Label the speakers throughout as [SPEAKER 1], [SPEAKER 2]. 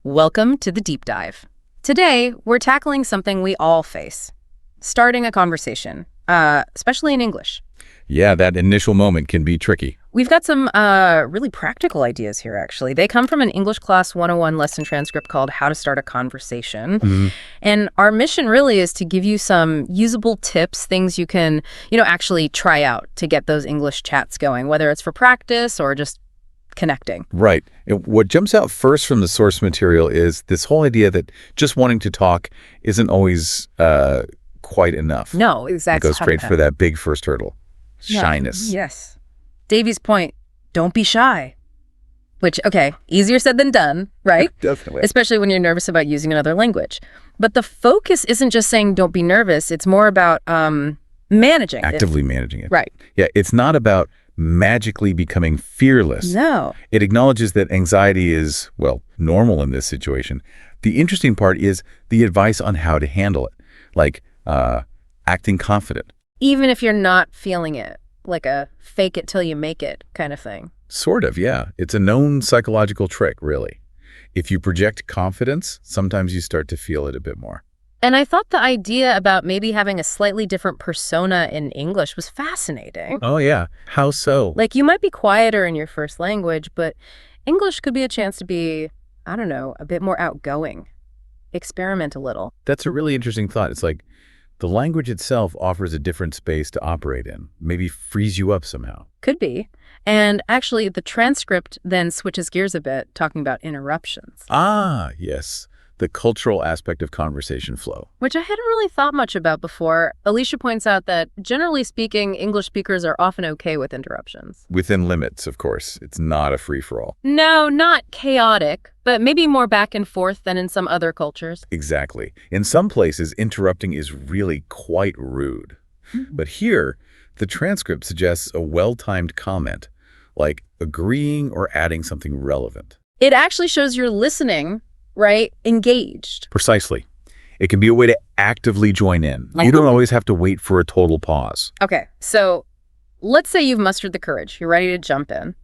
[SPEAKER 1] Welcome to the deep dive. Today, we're tackling something we all face, starting a conversation, especially in English.
[SPEAKER 2] Yeah, that initial moment can be tricky.
[SPEAKER 1] We've got some really practical ideas here, actually. They come from an English Class 101 lesson transcript called How to Start a Conversation. And our mission really is to give you some usable tips, things you can, actually try out to get those English chats going, whether it's for practice or just connecting.
[SPEAKER 2] Right. And what jumps out first from the source material is this whole idea that just wanting to talk isn't always quite enough.
[SPEAKER 1] No, exactly.
[SPEAKER 2] It goes straight for that big first hurdle, shyness.
[SPEAKER 1] Yes. Davy's point, don't be shy. Which, okay, easier said than done, right?
[SPEAKER 2] Definitely.
[SPEAKER 1] Especially when you're nervous about using another language. But the focus isn't just saying don't be nervous. It's more about managing it.
[SPEAKER 2] Actively managing it.
[SPEAKER 1] Right.
[SPEAKER 2] Yeah, it's not about magically becoming fearless.
[SPEAKER 1] No.
[SPEAKER 2] It acknowledges that anxiety is, well, normal in this situation. The interesting part is the advice on how to handle it, like acting confident.
[SPEAKER 1] Even if you're not feeling it, like a fake it till you make it kind of thing.
[SPEAKER 2] Sort of, yeah. It's a known psychological trick, really. If you project confidence, sometimes you start to feel it a bit more.
[SPEAKER 1] And I thought the idea about maybe having a slightly different persona in English was fascinating.
[SPEAKER 2] Oh, yeah. How so?
[SPEAKER 1] Like, you might be quieter in your first language, but English could be a chance to be, I don't know, a bit more outgoing. Experiment a little.
[SPEAKER 2] That's a really interesting thought. It's like the language itself offers a different space to operate in, maybe frees you up somehow.
[SPEAKER 1] Could be. And actually, the transcript then switches gears a bit, talking about interruptions.
[SPEAKER 2] Ah, yes. The cultural aspect of conversation flow.
[SPEAKER 1] Which I hadn't really thought much about before. Alicia points out that, generally speaking, English speakers are often okay with interruptions.
[SPEAKER 2] Within limits, of course. It's not a free-for-all.
[SPEAKER 1] No, not chaotic, but maybe more back and forth than in some other cultures.
[SPEAKER 2] Exactly. In some places, interrupting is really quite rude. But here, the transcript suggests a well-timed comment, like agreeing or adding something relevant.
[SPEAKER 1] It actually shows you're listening, right? Engaged.
[SPEAKER 2] Precisely. It can be a way to actively join in. You don't always have to wait for a total pause.
[SPEAKER 1] Okay, so let's say you've mustered the courage. You're ready to jump in.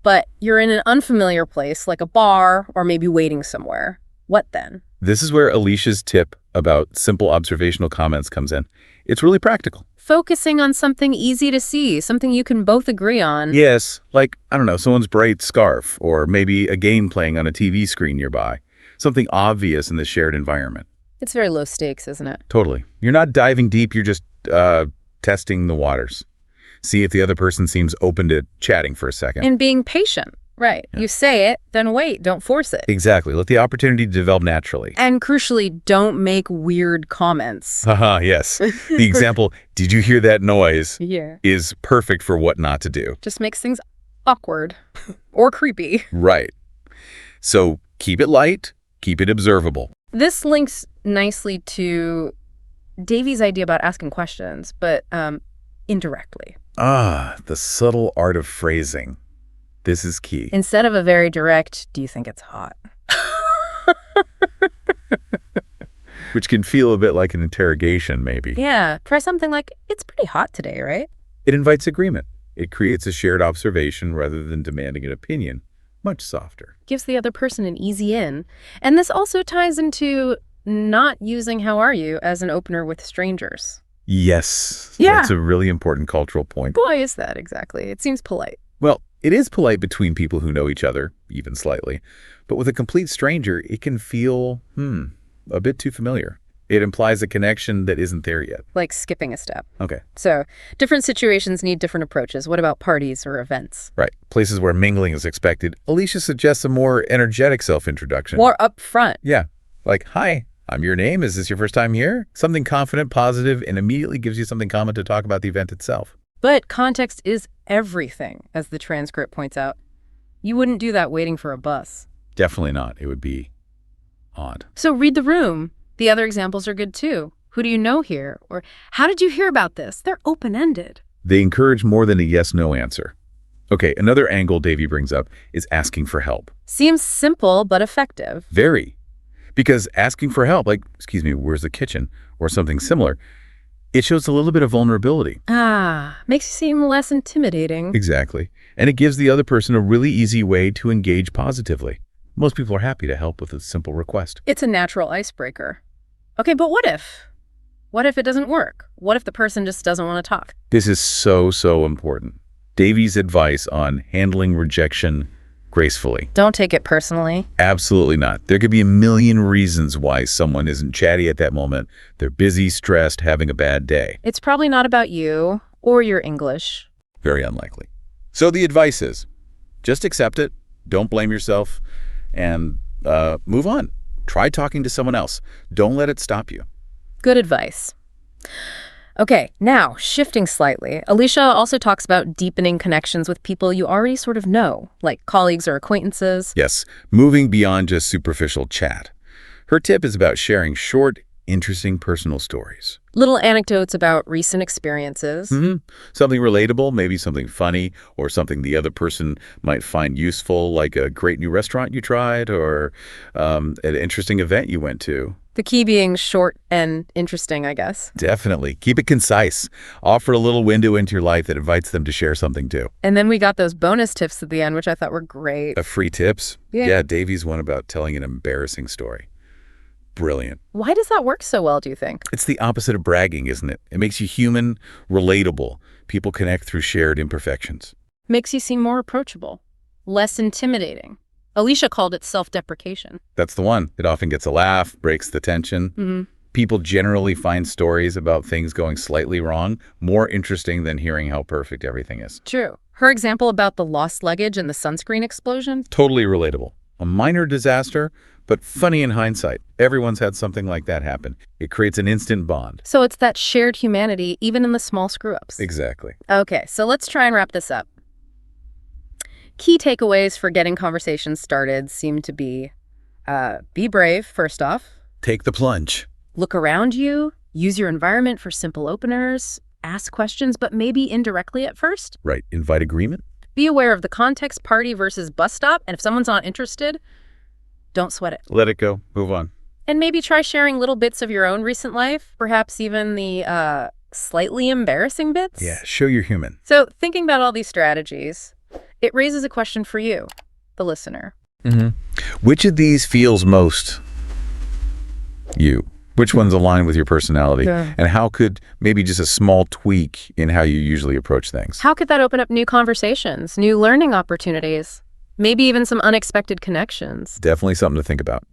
[SPEAKER 1] But you're in an unfamiliar place, like a bar or maybe waiting somewhere. What then?
[SPEAKER 2] This is where Alicia's tip about simple observational comments comes in. It's really practical.
[SPEAKER 1] Focusing on something easy to see, something you can both agree on.
[SPEAKER 2] Yes, like, I don't know, someone's bright scarf, or maybe a game playing on a TV screen nearby. Something obvious in the shared environment.
[SPEAKER 1] It's very low stakes, isn't it?
[SPEAKER 2] Totally. You're not diving deep, you're just testing the waters. See if the other person seems open to chatting for a second.
[SPEAKER 1] And being patient, right. Yeah. You say it, then wait, don't force it.
[SPEAKER 2] Exactly. Let the opportunity develop naturally.
[SPEAKER 1] And crucially, don't make weird comments.
[SPEAKER 2] Haha, yes. The example, did you hear that noise,
[SPEAKER 1] yeah,
[SPEAKER 2] is perfect for what not to do.
[SPEAKER 1] Just makes things awkward or creepy.
[SPEAKER 2] Right. So keep it light, keep it observable.
[SPEAKER 1] This links nicely to Davy's idea about asking questions, but indirectly.
[SPEAKER 2] Ah, the subtle art of phrasing. This is key.
[SPEAKER 1] Instead of a very direct, do you think it's hot?
[SPEAKER 2] Which can feel a bit like an interrogation, maybe.
[SPEAKER 1] Yeah, try something like, it's pretty hot today, right?
[SPEAKER 2] It invites agreement. It creates a shared observation rather than demanding an opinion. Much softer.
[SPEAKER 1] Gives the other person an easy in. And this also ties into not using how are you as an opener with strangers.
[SPEAKER 2] Yes.
[SPEAKER 1] Yeah.
[SPEAKER 2] That's a really important cultural point.
[SPEAKER 1] Why is that exactly? It seems polite.
[SPEAKER 2] Well, it is polite between people who know each other, even slightly. But with a complete stranger, it can feel, a bit too familiar. It implies a connection that isn't there yet.
[SPEAKER 1] Like skipping a step.
[SPEAKER 2] Okay.
[SPEAKER 1] So, different situations need different approaches. What about parties or events?
[SPEAKER 2] Right. Places where mingling is expected. Alicia suggests a more energetic self-introduction.
[SPEAKER 1] More upfront.
[SPEAKER 2] Yeah. Like, hi, I'm your name. Is this your first time here? Something confident, positive, and immediately gives you something common to talk about the event itself.
[SPEAKER 1] But context is everything, as the transcript points out. You wouldn't do that waiting for a bus.
[SPEAKER 2] Definitely not. It would be odd.
[SPEAKER 1] So read the room. The other examples are good too. Who do you know here? Or how did you hear about this? They're open-ended.
[SPEAKER 2] They encourage more than a yes-no answer. Okay, another angle Davy brings up is asking for help.
[SPEAKER 1] Seems simple, but effective.
[SPEAKER 2] Very. Because asking for help, like, excuse me, where's the kitchen? Or something similar, it shows a little bit of vulnerability.
[SPEAKER 1] Makes you seem less intimidating.
[SPEAKER 2] Exactly. And it gives the other person a really easy way to engage positively. Most people are happy to help with a simple request.
[SPEAKER 1] It's a natural icebreaker. Okay, but what if? What if it doesn't work? What if the person just doesn't want to talk?
[SPEAKER 2] This is so important. Davy's advice on handling rejection gracefully.
[SPEAKER 1] Don't take it personally.
[SPEAKER 2] Absolutely not. There could be a million reasons why someone isn't chatty at that moment. They're busy, stressed, having a bad day.
[SPEAKER 1] It's probably not about you or your English.
[SPEAKER 2] Very unlikely. So the advice is, just accept it, don't blame yourself, and move on. Try talking to someone else. Don't let it stop you.
[SPEAKER 1] Good advice. Okay, now, shifting slightly, Alicia also talks about deepening connections with people you already sort of know, like colleagues or acquaintances.
[SPEAKER 2] Yes, moving beyond just superficial chat. Her tip is about sharing short, interesting personal stories.
[SPEAKER 1] Little anecdotes about recent experiences.
[SPEAKER 2] Something relatable, maybe something funny, or something the other person might find useful, like a great new restaurant you tried, or an interesting event you went to.
[SPEAKER 1] The key being short and interesting, I guess.
[SPEAKER 2] Definitely. Keep it concise. Offer a little window into your life that invites them to share something too.
[SPEAKER 1] And then we got those bonus tips at the end, which I thought were great.
[SPEAKER 2] Free tips?
[SPEAKER 1] Yeah.
[SPEAKER 2] Yeah, Davy's one about telling an embarrassing story. Brilliant.
[SPEAKER 1] Why does that work so well, do you think?
[SPEAKER 2] It's the opposite of bragging, isn't it? It makes you human, relatable. People connect through shared imperfections.
[SPEAKER 1] Makes you seem more approachable, less intimidating. Alicia called it self-deprecation.
[SPEAKER 2] That's the one. It often gets a laugh, breaks the tension. People generally find stories about things going slightly wrong more interesting than hearing how perfect everything is.
[SPEAKER 1] True. Her example about the lost luggage and the sunscreen explosion?
[SPEAKER 2] Totally relatable. A minor disaster, but funny in hindsight. Everyone's had something like that happen. It creates an instant bond.
[SPEAKER 1] So it's that shared humanity, even in the small screw-ups.
[SPEAKER 2] Exactly.
[SPEAKER 1] Okay, so let's try and wrap this up. Key takeaways for getting conversations started seem to be brave, first off.
[SPEAKER 2] Take the plunge.
[SPEAKER 1] Look around you. Use your environment for simple openers. Ask questions, but maybe indirectly at first.
[SPEAKER 2] Right. Invite agreement.
[SPEAKER 1] Be aware of the context, party versus bus stop. And if someone's not interested, don't sweat it.
[SPEAKER 2] Let it go. Move on.
[SPEAKER 1] And maybe try sharing little bits of your own recent life, perhaps even the slightly embarrassing bits.
[SPEAKER 2] Yeah, show you're human.
[SPEAKER 1] So thinking about all these strategies, it raises a question for you, the listener.
[SPEAKER 2] Which of these feels most you? Which ones align with your personality?
[SPEAKER 1] Yeah.
[SPEAKER 2] And how could maybe just a small tweak in how you usually approach things?
[SPEAKER 1] How could that open up new conversations, new learning opportunities, maybe even some unexpected connections?
[SPEAKER 2] Definitely something to think about.